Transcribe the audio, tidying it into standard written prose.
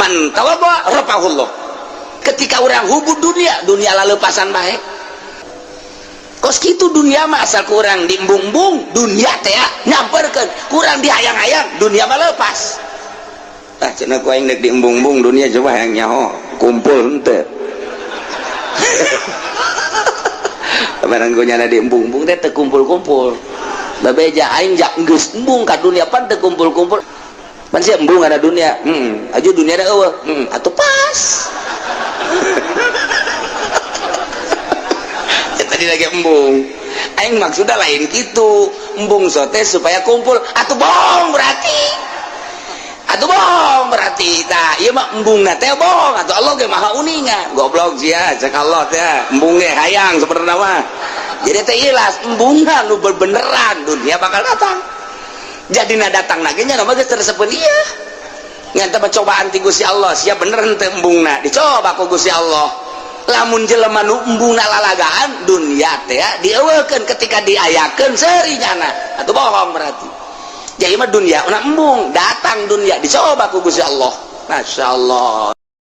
man tawadha rafa'ahullah. Ketika orang hubud dunia lalu pasan baik kos kitu dunia mah asal kurang diembung-embung dunia teh nyamperkeun kurang dihayang-hayang dunia mah lepas tah cenah ku aing dek diembung-embung dunia coba hayang nyaho kumpul henteu barang ku nyana diembung-embung teh teu kumpul-kumpul babeja aing jak geus embung ka dunia pan teu kumpul-kumpul pan sia embung ada dunia aju dunia da eueuh atuh pas tadi lagi embung aing maksudnya lain gitu embung sote supaya kumpul atuh bohong berarti nah iya mah embung teh bohong atuh Allah ge maha uningan goblok sia cek Allah teh embung ge hayang sebenarnya mah jadi teh ilas embungan nu beneran dunia bakal datang jadi datang lagi nya nama geus tersepen iya nyata cobaan ti Gusti Allah sia bener henteu embungna dicoba ku Gusti Allah lamun jelema nu embungna lalagaan dunia teh dieuwekeun ketika diayakeun serinyana atuh bohong berarti jadi mah dunia na embung datang dunia dicoba ku Gusti Allah masyaallah.